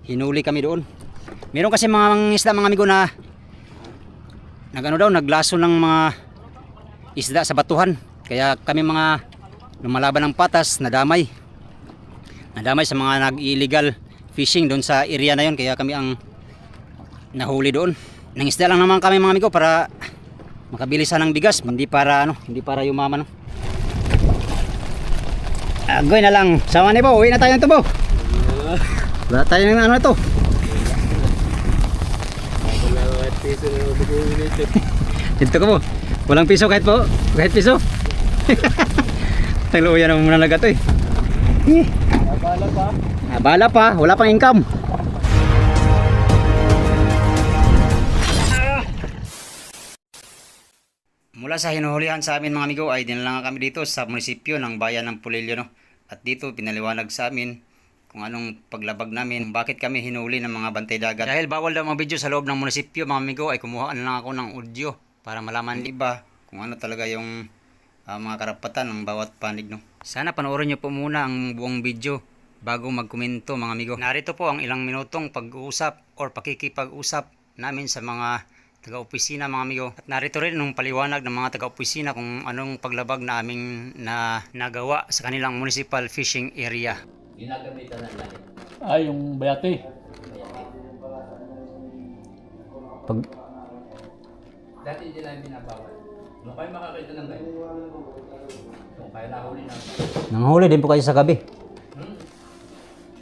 hinuli kami doon. Meron kasi mga isda mga amigo na naglaso ng mga isda sa batuhan. Kaya kami mga lumalaban ng patas, nadamay sa mga nag-illegal fishing doon sa area na yon. Kaya kami ang nahuli doon. Nangisda lang naman kami mga amigo para makabilisan ng bigas, hindi para yumaman. Agoy na lang. Sama ni po, uwi na tayo nito po. Wala tayo ng ano ito. Dito ko po. Walang piso kahit piso. Tagluyan naman muna na gato eh. Abala pa, wala pang income. Mula sa hinuhulihan sa amin mga amigo ay dinala kami dito sa munisipyo ng bayan ng Polillo, no? At dito pinaliwanag sa amin kung anong paglabag namin, bakit kami hinuli ng mga bantay dagat. Dahil bawal daw mga video sa loob ng munisipyo mga amigo, ay kumuha na lang ako ng audio para malaman iba kung ano talaga yung mga karapatan ng bawat panig, no? Sana panoorin nyo po muna ang buong video bago magkomento mga amigo. Narito po ang ilang minutong pag-uusap or pakikipag-usap namin sa mga taga-opisina mga amigo. At narito rin nung paliwanag ng mga taga-opisina kung anong paglabag na aming nagawa sa kanilang municipal fishing area. Ginagamitan ng lahat. Yung bayate. Dati hindi namin binabawal. Nung kayo makakita ng gayo. Nung kayo nahuli na. Nanghuli din po kayo sa gabi.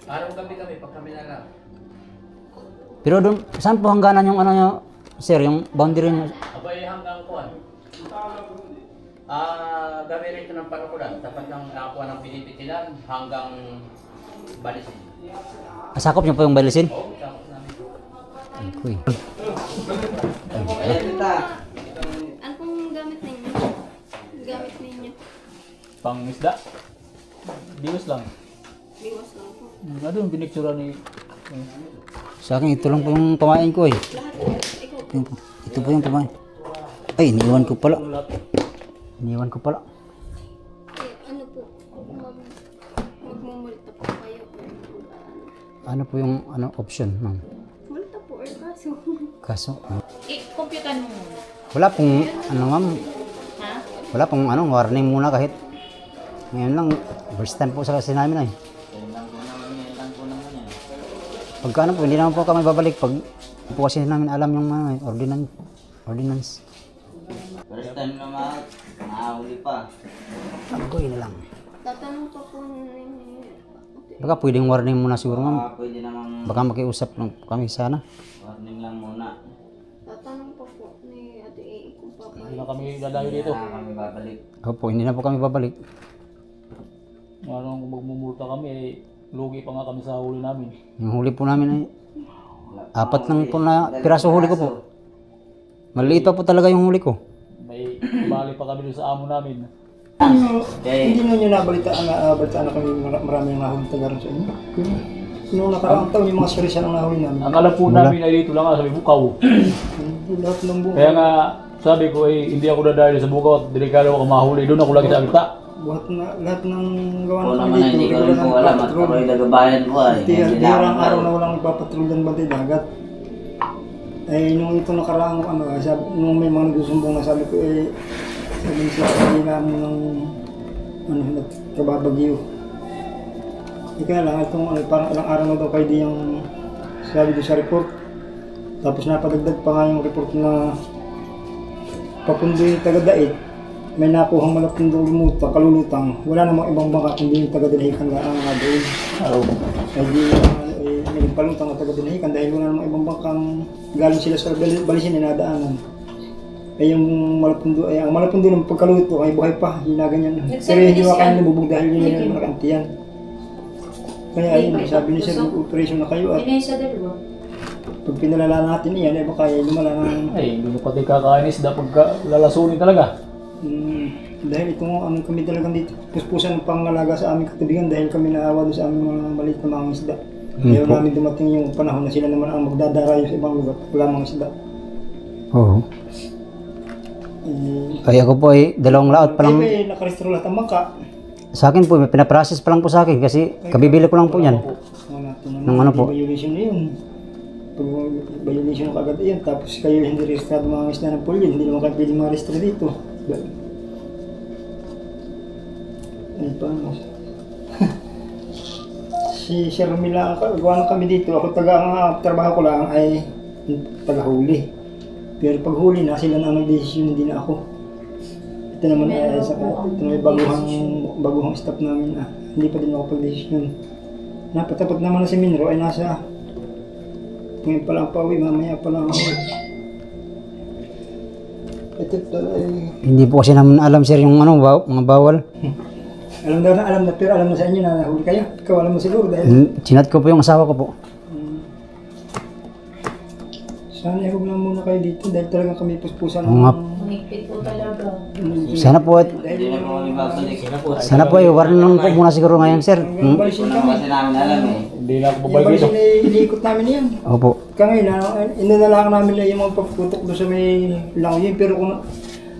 Araw-gabi kami pag kami nalang. Pero doon, saan po hangganan yung ano nyo, sir, yung boundary nyo? Abay hanggang kuwan. Gabi rin ito ng panukulan. Tapat ng nakakuha ng pinipitilan hanggang balisin. Sakop nyo po yung balisin? Oo, tapos namin. Uy. Ano pong gamit ninyo? Gamit ninyo? Pang isda. Diwas lang. Biwas lang po. Ano yung biniktura ni... Sa akin, ito lang po yung pamain ko eh. Lahat po. Ikaw po. Ito po yung pamain. Ay, iniwan ko pala. Ano po? Magmumulta po kayo. Ano po yung option, ma'am? Multa po or kaso? Kaso, Computan mo muna. wala pong, ma'am, Ha? wala pong warning muna kahit. Ngayon lang, first time po sa kasi namin ay. Pagka po, hindi naman po kami babalik pag po kasi namin alam yung ordinance. First time na mahuli pa. Agoy na lang. Tatanong pa po ninyo. Baka pwedeng warning muna siguro, ma'am. Pwede namang Baka makiusap lang kami sana. warning lang muna. Tatanong pa po ni Ate A kung Hindi na papayag. kami dadayo dito. Kami babalik. Opo, hindi na po kami babalik. Kung magmumulta kami, lugi pa nga kami sa huli namin. Yung huli po namin ay 4 lang po na piraso huli ko po. Maliit pa po talaga yung huli ko. May bali pa kami doon sa amo namin. Hindi nyo nabalitaan na kami maraming nahuli taga rin sa inyo. Noong nakaraang taon yung mga surisa ng nahuli namin. Ang alam po namin ay dito lang sa Bukaw. Hindi lahat ng buong. Kaya nga sabi ko hindi ako dadayo sa Bukaw at delikado ako mahuli. Doon ako lagi sa Agta. Lahat ng gawa Oo na naman kami hindi dito. ko rin po alam at ako'y nagabayan ko ay. Hindi araw na walang nagpapatrol ng bantay dagat. Nung ito nakaraang nung may mga nagsusumbong na sabi ko sabi siya hindi namin ng nagkababagyo. Kaya lang itong parang ilang araw na daw kayo di yung sabi doon sa report. Tapos napadagdag pa nga yung report na papundo yung taga-daig. May nakuhang malapundong kalulutang. Wala namang ibang bangka kundi yung taga-dinahikan nga doon. Ay di may palutang na taga-dinahikan dahil wala namang ibang bangkang galing sila sa balisin na nadaanan. Ay yung malapundo, ang malapundo ng pagkaluto ay buhay pa, hinaganyan. Pero hindi mo kaya nabubog dahil yun yung malakantiyan. Kaya ayun, sabi niya sir, operation na kayo at pag pinalala natin iyan, ay baka lumala na. Ay, hindi ko pati kakain isda pagka lalasunin talaga. Dahil ito kami talagang dito, puspusan ng pangalaga sa aming katubigan dahil kami naawa doon sa aming mga maliit na mga isda. Kaya namin dumating yung panahon na sila naman ang magdadarayo sa ibang lugar, wala mga isda. Oo. Ay ako po ay 2 laot pa lang. Kaya nakarestro lahat ang bangka. Sa akin po, may pinaprocess pa lang po sa akin kasi kabibili ko lang po yan. Natin na Nung ano po? Violation na yun. Pag violation ka agad yun, tapos kayo hindi registrado mga isla ng polyo, hindi naman kayo pwede ma-register dito. Ay pa, si Sir Mila, gawa kami dito, ako trabaho ko lang ay taga-huli. Pero pag huli na, sila na ang desisyon, hindi na ako. Ito naman ay ito na baguhang staff namin. Hindi pa din ako pag-desisyon. Napatapat naman na si Minro ay nasa ngayon pa lang pauwi, mamaya pa lang ako. Ito pala ay... Hindi po kasi naman alam sir yung ano, mga bawal. Alam na, pero alam na sa inyo na nahuli kayo. Ikaw alam mo siguro dahil... Chinat ko po yung asawa ko po. Sana huwag lang muna kayo dito dahil talagang kami puspusan Oo nga. Mahigpit po talaga. Sana po at Hindi na po kami babalik. sana po ay warning po muna siguro ngayon sir. balisin Wala kami. kasi namin alam eh. Hindi na ako Yung babalik dito. balisin ay iniikot namin yan. Opo. Kaya ngayon, inunalakan namin na yung mga pagputok doon sa may langoy. Pero kung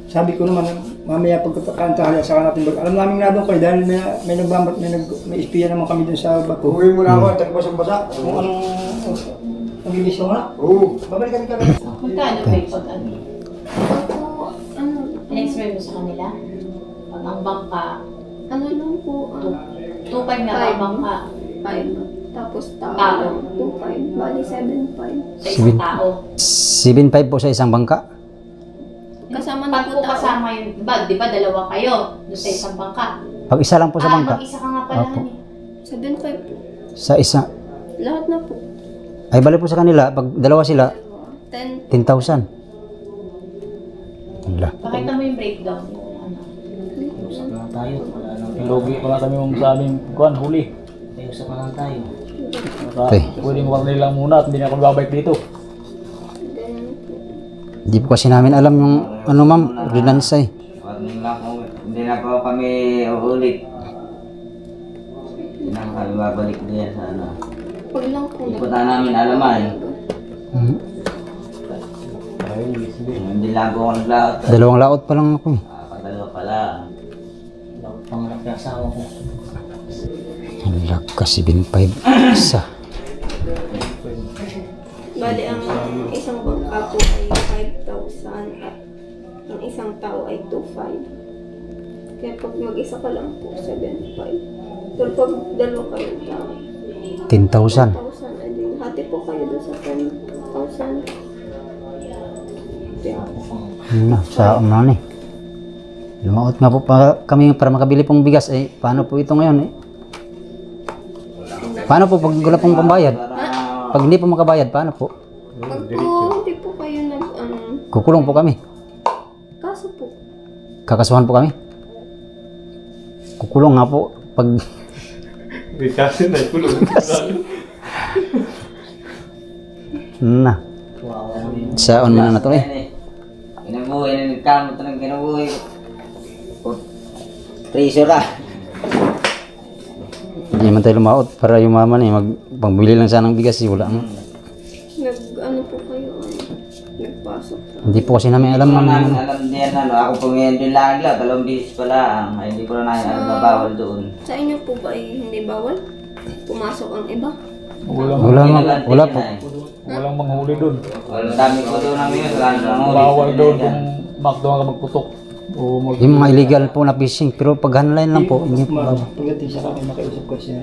sabi ko naman, mamaya pagkakanta saka natin alam namin na doon kayo dahil may nagbamat, may espiya naman kami doon sa bato. Uwi mo na ako, tagbasang-basa. Kung anong nagilis mo na? Oo. Babalikan ka na. Magkano ba yung pag ano? Ako, ano, In-explain mo sa kanila? Pag ang bangka, ano lang po, 2.5 na ba ang bangka 5. Tapos Tao. tao, 2.5. Bali, 7.5. sa isang tao? 7.5 po sa isang bangka. Kasama na Pag po po tao. kasama yun, di ba dalawa kayo doon sa isang bangka? Pag isa lang po sa bangka. Mag-isa ka nga pala, Opo. honey. 7.5 po. Sa isa. Lahat na po. Ay balik po sa kanila. Pag dalawa sila, 10. 10,000. Wala. Pakita mo yung breakdown. Yung ano. Usap lang tayo. Wala nang Lugi pa nga kami sa aming kuhan, huli. usap lang tayo. Okay. Pwede mo warning lang muna at hindi na ako babalik dito. Ganyan po. Hindi po kasi namin alam yung ano ma'am, ordinansa eh. Warning lang po. Hindi na po kami uulit. Hindi na kami babalik din sa ano. Pag lang po. Hindi po na namin alam ay. Mhm. Hindi lang po ako naglaot. Dalawang laot pa lang ako eh. Kadalawa pala. Pangarap na asawa ko. Wala kasi 7.5 isa. Bali, ang isang bangka po ay 5,000 at ang isang tao ay 2,500. Kaya pag mag-isa ka lang po, 7,500. Pero pag dalawa kayo tao, 10,000. 1,000. And then, hati po kayo doon sa 10,000. Ano, sa ano eh. Lumaot nga po pa kami para makabili pong bigas eh. Paano po ito ngayon eh? Paano po pag wala pong pambayad? Pag hindi po makabayad, paano po? Pag po, hindi po kayo Kukulong po kami. kaso po. Kakasuhan po kami. Kukulong nga po pag na. Saon man na to eh. Kinabuhi na nagkamot ng kinabuhi. Treasure ah. Hindi man tayo lumaot para yumaman eh. Magbili lang sana ng bigas eh. Wala nga. Ano po kayo, nagpasok. Hindi po kasi namin alam Alam ng namin, alam din ano. Ako po ngayon din lang lang. 2 beses pa lang. Ay, hindi ko na namin alam na bawal doon. Sa inyo po ba ay hindi bawal? Pumasok ang iba? wala po. Walang manghuli doon. Wala dami ko doon namin yun. Wala nang ulit. Bawal doon kung makdo ka magputok. O mag... Yung mga illegal po na fishing pero pag online lang po, hindi po. Pagdating sa akin, nakiusap ko siya.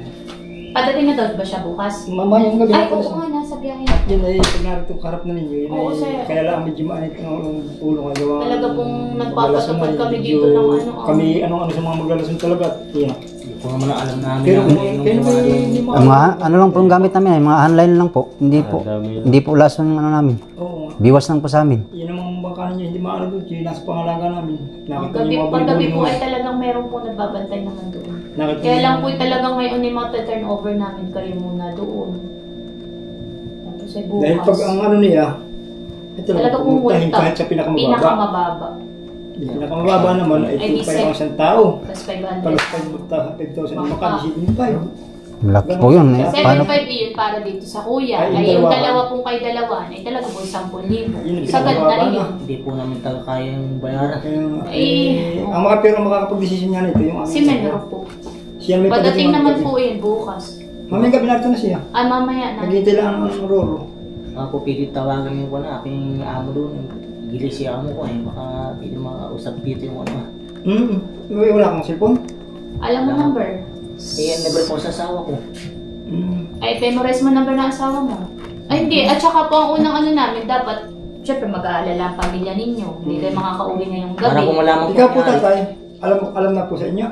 Padating na daw ba siya bukas? Mamayang gabi Ay, na po oo nga, nasa biyahe. Yun ay pag narito karap na ninyo, yun Oo, ay sir. kaya lang medyo maanit ng ulo nga gawa. Talaga pong nagpapatupad Maglalasong kami ay dito medyo- ng ano. Kami ano sa mga maglalasong talaga. Yeah. Kung naman alam namin. Pero pero hindi mo. Ang mga ano lang po yung gamit namin ay mga online lang po. Hindi po lason ng ano namin. Oo. Biwas lang po sa amin. Yun ang bangka ninyo, hindi maano doon. Yung nasa pangalaga namin. Ang Nakita gabi, niyo mga paggabi po bulibuli ay mo. talagang meron po nagbabantay naman doon. Nakita Kaya niyo- lang po talagang ngayon ay turnover namin kayo muna doon. Tapos ay bukas. Dahil pag ang ano niya, ito lang, Talaga pong pumuntahin multa. kahit sa pinakamababa. Pinakamababa. Yung pinakamababa naman ay Ay, 2,500 ang isang tao. Plus 500. Palos 5,000 ang makadisipin 5. Malaki po yun eh. Paano? 7.5 yun para dito sa kuya. Ay, yung Ay, yung dalawa. dalawa pong kay dalawa ay talaga po 10,000. Yun ang Sagad na pinakamababa rin. na. Hindi po namin talaga kayang bayaran. Kaya, Eh, ang mga pero makakapag-desisyon niya nito yung aming Si Menro po. Siya may Pagdating pagdating naman po yun bukas. Mamaya gabi narito na siya. Mamaya na. Naghihintay lang ang rolo. Ako pilit tawagan yung ko na aking amo doon. Gilis si amo ko eh. Baka pili makausap dito yung ano. Wala kang cellphone? Alam mo number? Eh, never po sa asawa ko. Ay, memorize mo number ng asawa mo. Ay, hindi. At saka po ang unang ano namin, dapat, syempre mag-aalala ang pamilya ninyo. Hindi kayo makakauwi ngayong gabi. Para po malaman po. Ikaw po nangyari. tatay, alam na po sa inyo?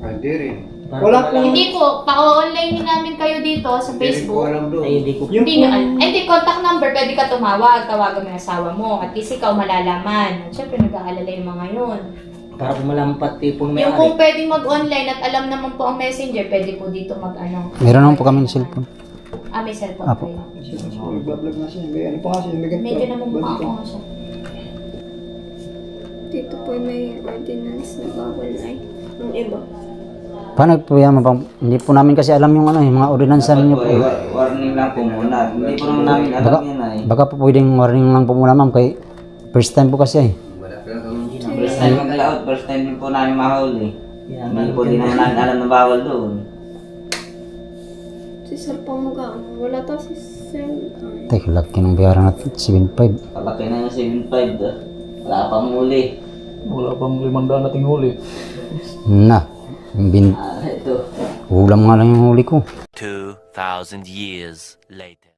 Hindi rin. Para Wala po po. malaman- Hindi po, pa-online din namin kayo dito sa Facebook. Ay, hindi ko. Yung Hindi nyo, ay, hindi, contact number, pwede ka tumawag, tawagan mo yung asawa mo. At least ikaw malalaman. At syempre, nag-aalala yung mga yun. Para po malaman pati po may Yung kung pwedeng mag-online at alam naman po ang messenger, pwede po dito mag-ano. Meron naman po kami ng cellphone. May cellphone Apo. kayo. Nag-vlog na siya. May ano pa nga siya. May ganito. Medyo naman mukha Balita. ako nga siya. Dito po may ordinance na bawal ay. Ang iba. Paano po yan? Hindi po namin kasi alam yung ano, yung mga ordinansa ninyo po. Warning lang po muna. Hindi po naman namin alam yan ay. Baka po pwedeng warning lang po muna ma'am kay first time po kasi eh. First time mag-laot, first time din po namin mahuli. Hindi po din naman namin alam na bawal doon. Si Salpang Mugaan. Wala to si Sel. Tek, laki ng bayaran natin, 7.5. Kalaki na yung 7.5 doon. Wala pang huli. Wala pang 500 nating huli. Na, yung Ito. ulam nga lang yung huli ko. 2,000 years later.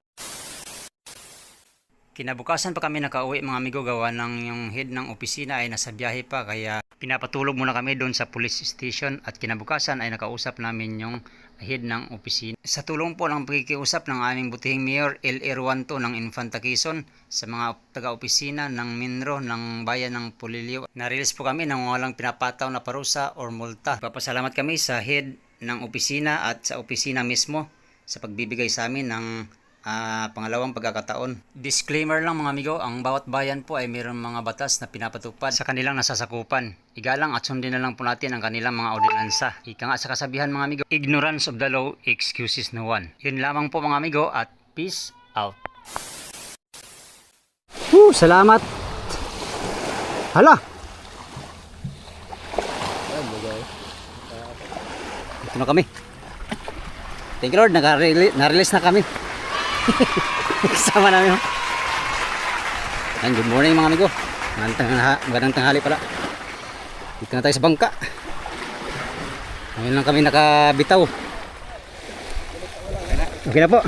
Kinabukasan pa kami nakauwi mga amigo, gawa ng yung head ng opisina ay nasa biyahe pa, kaya pinapatulog muna kami doon sa police station at kinabukasan ay nakausap namin yung head ng opisina. Sa tulong po ng pagkikiusap ng aming butihing mayor L.R. Wanto ng Infanta Quezon sa mga taga-opisina ng Minro ng bayan ng Pulilio, na-release po kami ng walang pinapataw na parusa or multa. Papasalamat kami sa head ng opisina at sa opisina mismo sa pagbibigay sa amin ng pangalawang pagkakataon. Disclaimer lang mga amigo, ang bawat bayan po ay mayroong mga batas na pinapatupad sa kanilang nasasakupan. Igalang at sundin na lang po natin ang kanilang mga ordinansa. Ika nga sa kasabihan mga amigo, ignorance of the law excuses no one. Yun lamang po mga amigo at peace out. Salamat! Hala! Ito na kami. Thank you Lord, na-release na kami. Kasama namin. Good morning mga amigo. Magandang tanghali pala. Dito na tayo sa bangka. Ngayon lang kami nakabitaw. Okay na po.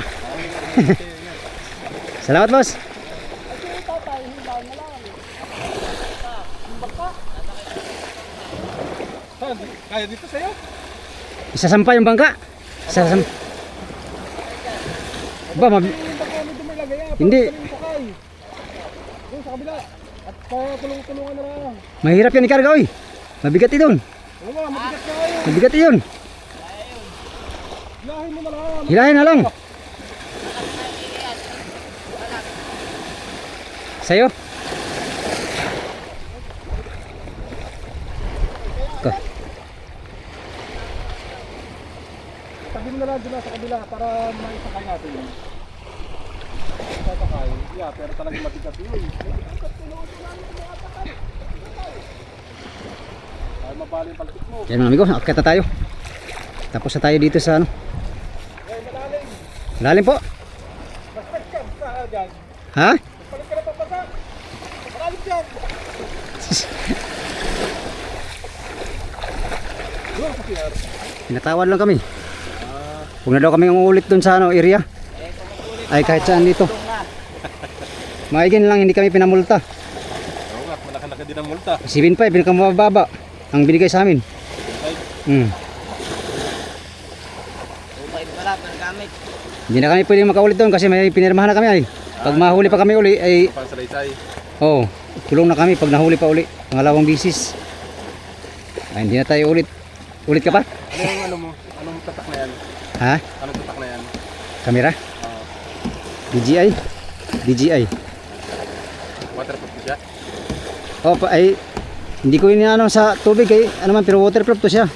Salamat boss. Kaya dito sa'yo? Isasampa yung bangka. Isasampa. Ba, hindi. Doon sa kabila. At tulong-tulungan na lang. Mahirap yan ikarga oy. Mabigat yun. Oo nga, mabigat na kayo. Mabigat yun. Hilahin mo na lang. Hilahin na lang. Sa'yo? Ito. Sabi mo na lang dyan sa kabila para maisakay natin yun. Sasakay. Yeah, pero talagang mabigat yun. Ay, mabali yung palpit mo. Yan mga amigo, akit na tayo. Tapos na tayo dito sa ano. Ay, malalim. Lalim po. Basta ka, basta dyan. Ha? Palit ka na papasa. Malalim dyan. Doon sa PR. Pinatawad lang kami. Huwag na daw kami umuulit dun sa ano, area. Ay kahit saan dito. Maigin lang, hindi kami pinamulta. Oo nga, malaki-laki din ang multa. 7.5, pinakamababa ang binigay sa amin. Hindi na kami pwedeng makaulit doon kasi may pinirmahan na kami ay. Pag mahuli pa kami uli ay Pang salaysay. kulong na kami pag nahuli pa uli. Pangalawang bisis. Ay, hindi na tayo ulit. Ulit ka pa? Ano yung ano mo? Anong tatak na yan? Ha? Anong tatak na yan? Kamera? DJI? DJI. Waterproof ko siya? Ay hindi ko inaano sa tubig kay ano man, pero waterproof to siya.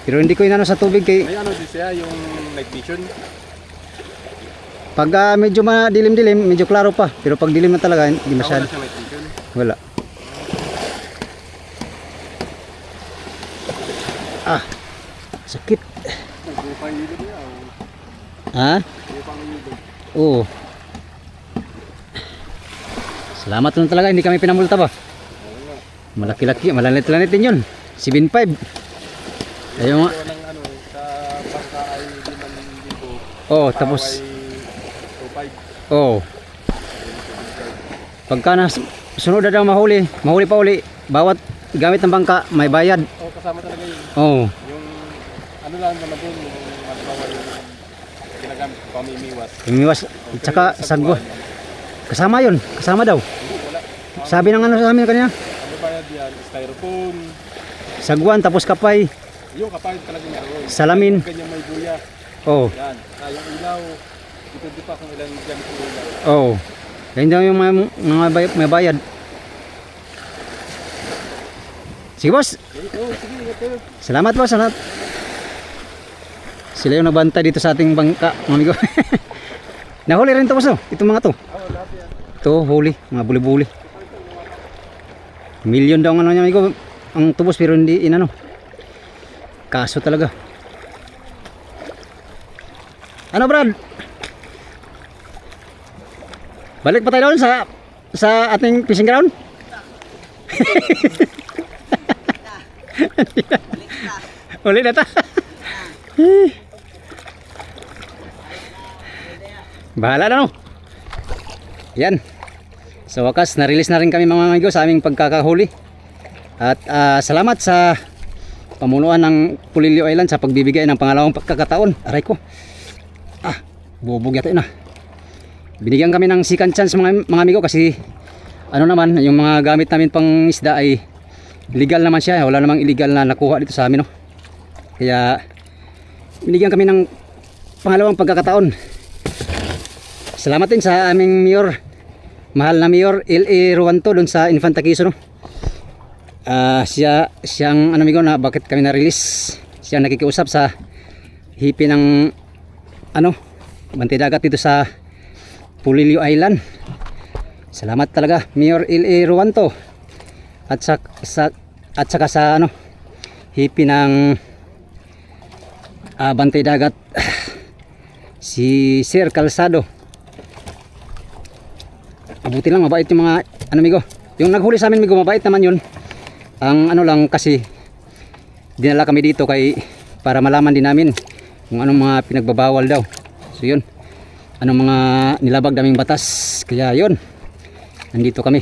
Pero hindi ko inaano sa tubig kay May ano din siya, yung night vision. pag medyo madilim-dilim, medyo klaro pa. Pero pag dilim na talaga, hindi masyado. Wala siya night vision. Wala. Sakit. Nagbuka yung ilog niya. Ha? Oo. Salamat lang talaga, hindi kami pinamulta ba? Malaki-laki, malalit-lanit din yun. 7.5. Ayun nga. Oh, tapos oh. Pagka na sunod na daw mahuli pa uli, bawat gamit ng bangka may bayad. Oh, kasama talaga yun. Oh. Yung ano lang naman doon, yung halimbawa yung ginagamit ko pamimiwas. Umiwas, tsaka sagwa. Kasama yun, kasama daw. Wala. Sabi ng ano sa amin kanina, Ano bayad yan? Styrofoam. sagwan tapos kapay, Yung kapayad talaga meron. salamin. Ganyan may buya. Oh. Yan. Yung ilaw. Depende pa kung ilang gamit ko ilaw. Oh. Yan daw yung may bayad. Sige boss. Oh, sige, ingat kayo. Salamat boss. Salamat. Sila yung nagbantay dito sa ating bangka, mga amigo. Nahuli rin to boss, oh. Itong mga to. Oh, lahat yan. Ito, huli. Mga buli-buli. Milyon daw ang ano niya, amigo. Ang tubos pero hindi inano. Kaso talaga. Ano Brad? Balik pa tayo doon sa ating fishing ground? Ulit na ta. Bahala na no. Yan. Sa wakas, na-release na rin kami mga amigo sa aming pagkakahuli. At salamat sa pamunuan ng Pulilio Island sa pagbibigay ng pangalawang pagkakataon. Aray ko. Bubog yata yun ah. Binigyan kami ng second chance mga amigo kasi ano naman, yung mga gamit namin pang isda ay legal naman siya. Wala namang illegal na nakuha dito sa amin no. Kaya binigyan kami ng pangalawang pagkakataon. Salamat din sa aming mayor, mahal na mayor L.A. Ruanto doon sa Infanta Quezon no. Siyang ano amigo na bakit kami na-release. Siyang nakikiusap sa hipi ng ano, bantay dagat dito sa Pulilio Island. Salamat talaga Mayor L.A. Ruanto at saka sa ano hipi ng bantay dagat si Sir Calzado. Abuti lang, mabait yung mga ano amigo. Yung naghuli sa amin amigo, mabait naman yun. Ang ano lang kasi dinala kami dito para malaman din namin kung anong mga pinagbabawal daw. So yun, anong mga nilabag daming batas. Kaya yun, nandito kami.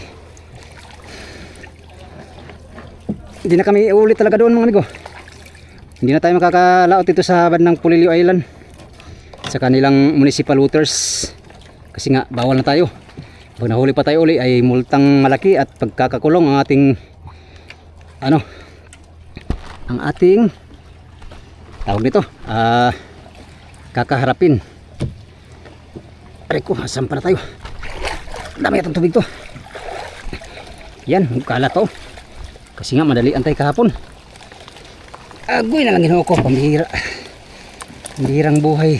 Hindi na kami ulit talaga doon mga amigo. Hindi na tayo makakalaot dito sa bandang Pulilio Island sa kanilang municipal waters kasi nga bawal na tayo. Pag nahuli pa tayo uli ay multang malaki at pagkakakulong ang ating ano, ang ating tawag nito kakaharapin. Aray ko, asan pa na tayo? Dami itong tubig to. Yan, kala to kasi nga madali antay kahapon. Agoy na lang ginawa ko, pambihira. Pambihirang buhay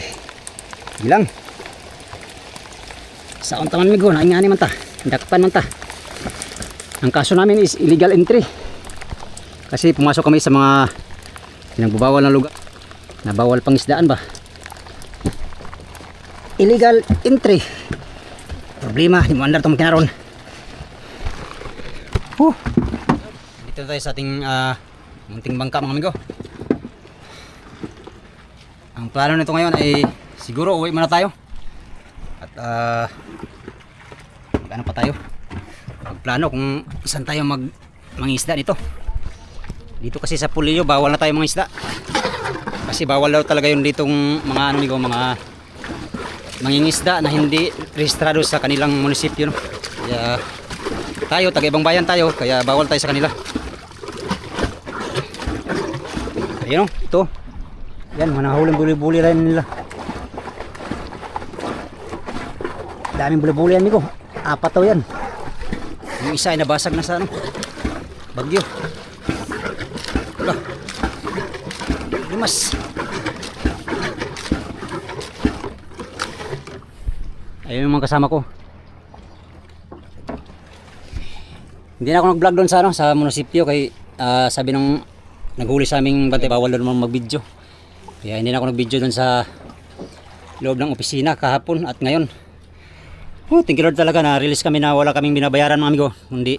bilang saon taman migo na ingani man ta, dakpan man ta. Ang kaso namin is illegal entry kasi pumasok kami sa mga pinagbabawal na lugar na bawal pangisdaan ba. Illegal entry problema, di mo andar itong kinaroon. Dito tayo sa ating munting bangka mga amigo. Ang plano nito ngayon ay siguro uwi muna tayo at ano pa tayo magplano kung saan tayo mangisda dito. Dito kasi sa Pulilio bawal na tayo mangisda kasi bawal daw talaga yun ditong mga ano amigo, mga mangingisda na hindi rehistrado sa kanilang munisipyo no? Kaya tayo taga ibang bayan tayo kaya bawal tayo sa kanila. Ayun o, ito yan, manahuling buli-buli rin nila. Daming buli-buli amigo, 4 to yan. Yung isa ay nabasag na sa ano, bagyo. Wala, 5. Ayun yung mga kasama ko. Hindi na ako nag-vlog doon sa ano, sa munisipyo kay sabi nung naghuli sa aming bantay bawal doon mag-video. Kaya hindi na ako nag-video doon sa loob ng opisina kahapon at ngayon. Thank you Lord talaga na release kami na wala kaming binabayaran mga amigo. Hindi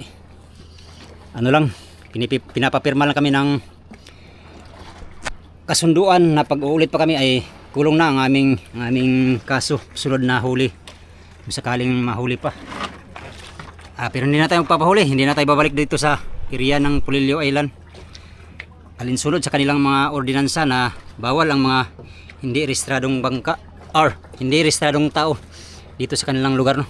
ano lang, pinapapirma lang kami ng kasunduan na pag uulit pa kami ay kulong na ang aming kaso. Sunod na huli. Kung sakaling mahuli pa. Pero hindi na tayo magpapahuli. Hindi na tayo babalik dito sa area ng Polillo Island. Alinsunod sa kanilang mga ordinansa na bawal ang mga hindi rehistradong bangka or hindi rehistradong tao dito sa kanilang lugar, no.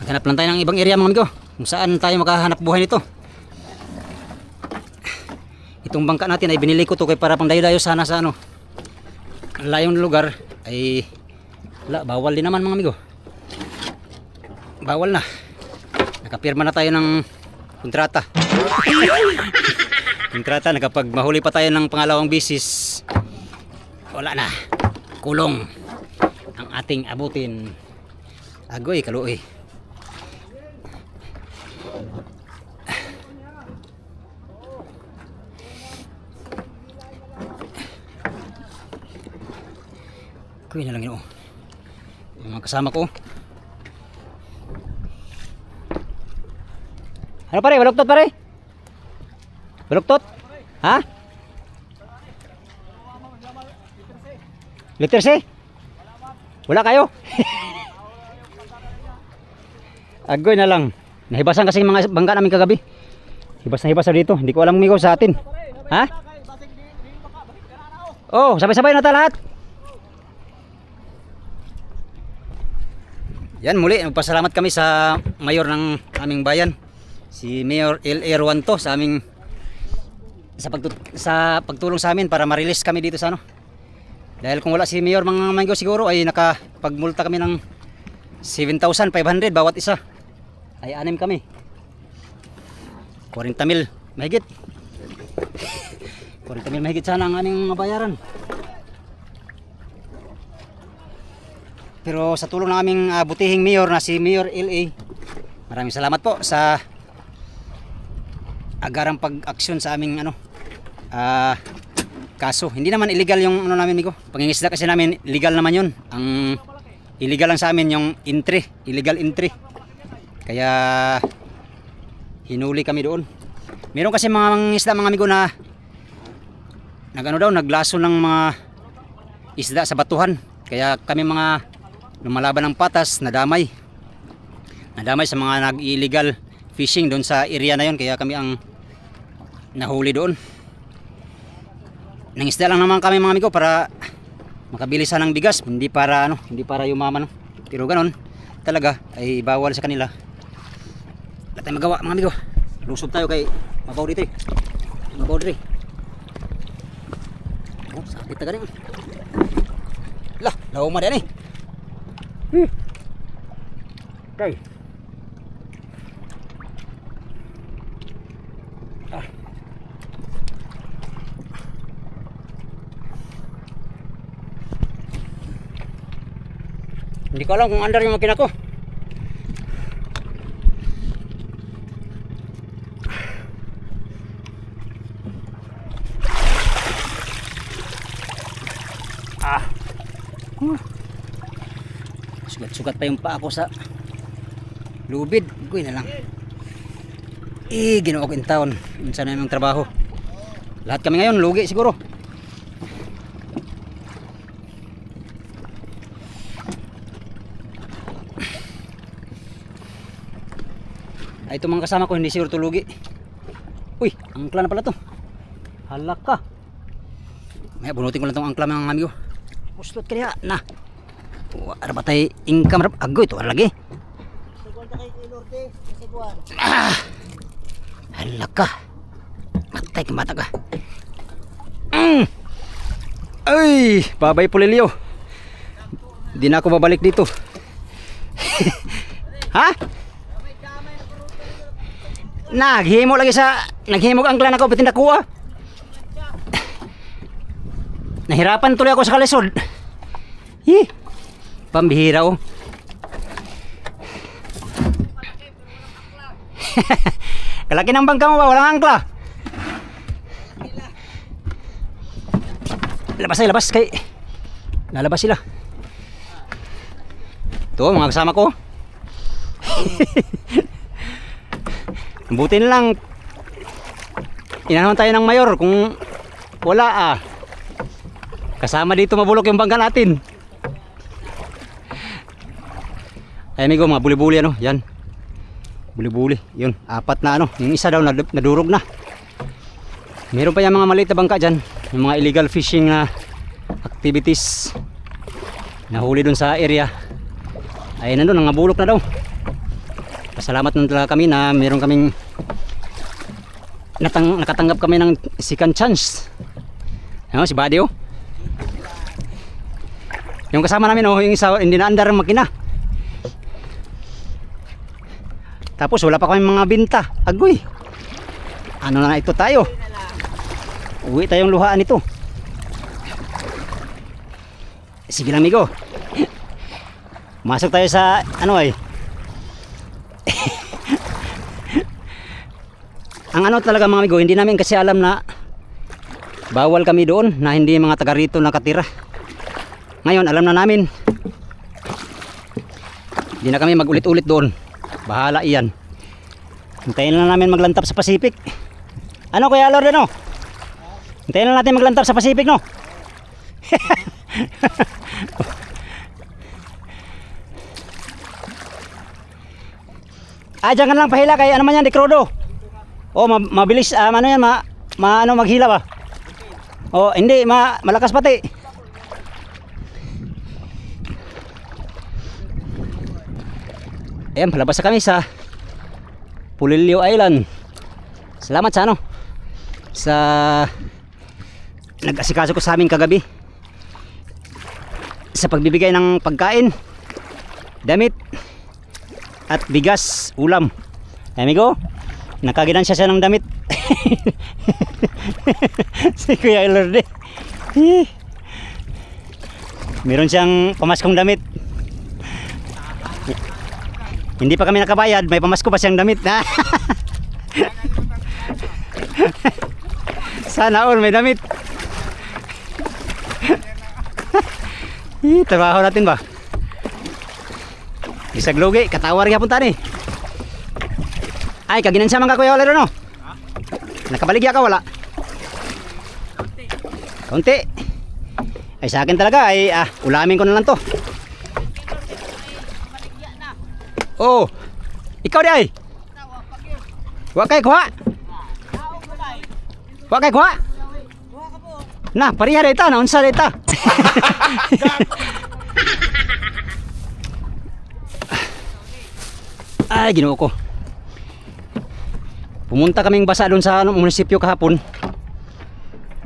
Maghanap lang tayo ng ibang area mga amigo kung saan tayo makahanap buhay nito. Itong bangka natin ay binili ko to kay para pang dayo-dayo sana sa ano layong lugar ay bawal din naman mga amigo. Bawal na. Nakapirma na tayo ng kontrata. Kontrata na kapag mahuli pa tayo ng pangalawang bisis, wala na. Kulong ang ating abutin. Agoy kaluoy. Kuy na lang yun. Yung mga kasama ko. Ano pare? Baluktot pare? Baluktot? Ha? Liter C? Wala kayo? Agoy na lang. Nahibasan kasi mga bangka namin kagabi. Hibas na hibas na dito. Hindi ko alam umigaw sa atin. Ha? Oh, sabay-sabay na ta lahat. Yan muli, nagpasalamat kami sa mayor ng aming bayan, si Mayor L.A. Ruanto sa aming sa pagtulong sa amin para ma-release kami dito sa ano. Dahil kung wala si Mayor mga amigo siguro ay nakapagmulta kami ng 7,500 bawat isa. Ay 6 kami. 40,000 mahigit. 40,000 mahigit sana ang aming mabayaran. Pero sa tulong ng aming butihing mayor na si Mayor L.A., maraming salamat po sa agarang pag-aksyon sa aming kaso. Hindi naman illegal yung ano namin amigo. Pangingisda kasi namin legal naman yun. Ang illegal lang sa amin yung entry, illegal entry. Kaya hinuli kami doon. Meron kasi mga isda mga amigo na naglaso ng mga isda sa batuhan. Kaya kami mga lumalaban ng patas, nadamay sa mga nag-illegal fishing doon sa area na yon, kaya kami ang nahuli doon. Nangisda lang naman kami mga amigo para makabilisan ng bigas, hindi para yumaman, no? Pero ganon talaga ay bawal sa kanila. Wala tayong magawa mga amigo. Lusob tayo kay mabaw dito. Mabaw dito. Oh, sakit na ganing. Lah, lauma din eh. Okay. Hindi ko alam kung andar yung makina ko. Sugat-sugat pa yung paa ko sa lubid. Guy na lang. Ginawa ko in town. Minsan na yung trabaho. Lahat kami ngayon lugi siguro. Ay, ito mga kasama ko hindi siguro to lugi. Uy, angkla na pala to. Halak ka. May bunutin ko lang tong angkla mga amigo. Puslot kaya na. Ada ba tayo income rap? Agoy ito lagi. Halak ka. Matay ka mata ka. Ay, babay Polillo. Hindi na ako babalik dito. Ha? Naghimo lagi naghimo ang angkla na ko bitin nakuha. Nahirapan tuloy ako sa kalisod. Pambihira oh. Kalaki ng bangka mo ba? Walang angkla. Labas ay labas kay Lalabas sila. Ito, mga kasama ko. Buti na lang inahawan tayo ng mayor kung wala kasama dito mabulok yung bangka natin. Ay amigo, mga buli-buli ano, yan. Buli-buli, yun, 4 na ano, yung isa daw nadurog na. Meron pa yung mga maliit na bangka dyan, yung mga illegal fishing na activities. Nahuli dun sa area. Ay nandun, nangabulok na daw. Pasalamat na talaga kami na meron kaming nakatanggap kami ng second chance. Ano, si Buddy oh. Yung kasama namin oh, yung isa hindi na andar ang makina. Tapos wala pa kami mga binta. Agoy. Ano na ito tayo? Uwi tayong luhaan ito. Sige lang amigo. Masok tayo sa ano ay. Ang ano talaga mga amigo, hindi namin kasi alam na bawal kami doon, na hindi mga taga rito nakatira. Ngayon alam na namin. Hindi na kami magulit-ulit doon. Bahala iyan. Hintayin na namin maglantap sa Pacific. Ano Kuya Lord ano? Hintayin na natin maglantap sa Pacific no? Diyan ka lang pahila kay ano man yan, dekrodo. Oh, mabilis ano yan, ano maghila ba? Oh, hindi malakas pati. Ayan, palabas na kami sa Pulilio Island. Salamat sa ano, sa nag-asikaso ko sa amin kagabi sa pagbibigay ng pagkain, damit at bigas, ulam. Amigo, nakaginansya siya ng damit. Si Kuya Elorde. Meron siyang pamaskong damit. Hindi pa kami nakabayad, may pamasko pa siyang damit. Sana all may damit. Trabaho natin ba? Isag logi, katawar nga punta ni. Ay, kaginansya man ka Kuya Olero no? Nakabaligya ka wala? Konti. Ay sa akin talaga ay ulamin ko na lang to. Oh, ikaw di ay? Wa kay kuha? Wa kay kuha? Na, pariha dito, naunsa dito. Ay, Ginoo ko. Pumunta kaming basa doon sa munisipyo kahapon.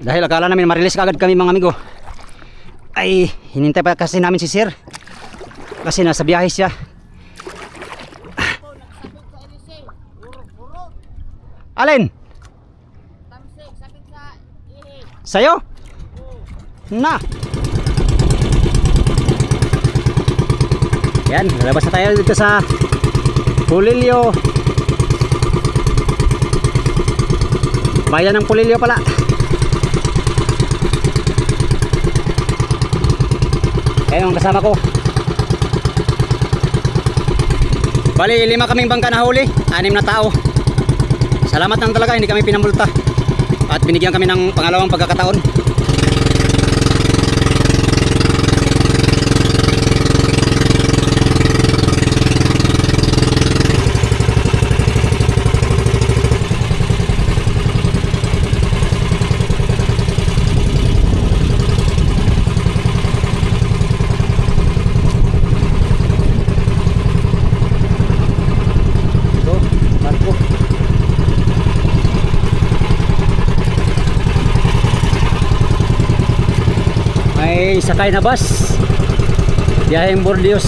Dahil akala namin marilis kaagad kami mga amigo. Ay, hinintay pa kasi namin si Sir. Kasi nasa biyahe siya. Alin? Sayo? Na. Yan, lalabas na tayo dito sa Pulilio. Bayan ng Pulilio pala. Ayun ang kasama ko. Bali, 5 kaming bangka na huli, 6 na tao. Salamat lang talaga, hindi kami pinamulta. At binigyan kami ng pangalawang pagkakataon. Ito, barko. May sakay na bus biyaheng Bordeaux.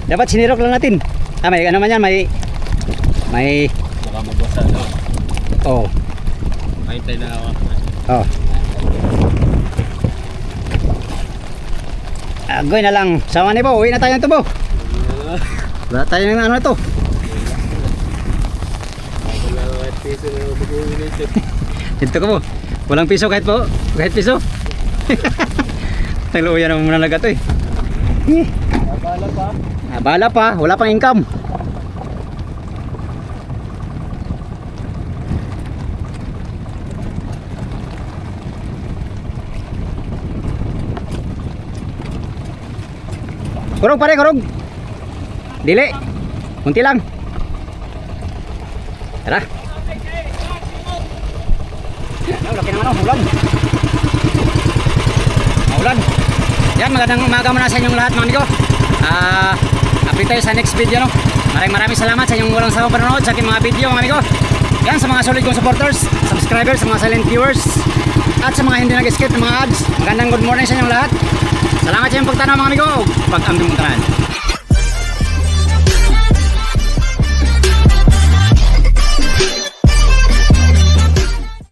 Dapat sinirok lang natin. May ano man yan, may Baka mabasa daw. Oh. Mahintay lang ako. Oh. Agoy na lang. Sama ni Bo. Uwi na tayo nito, Bo. Wala tayo ng ano ito. Wala na kahit piso na mag-uwi. Dito ka, Bo. Walang piso kahit po. Kahit piso. Tagluyan naman muna lagat eh. Abala pa. Abala pa. Wala pang income. Kurog pare, kurog. Dili. Kunti lang. Tara. Laki naman ang ulan. Maulan. Yan, magandang umaga muna sa inyong lahat mga amigo. Update tayo sa next video, no. Maraming salamat sa inyong walang sawang panonood sa aking mga video mga amigo. Yan, sa mga solid kong supporters, subscribers, sa mga silent viewers, at sa mga hindi nag-skip ng mga ads. Magandang good morning sa inyong lahat. Salamat sa inyong pagtanaw mga amigo. Pag-aming mong tanan.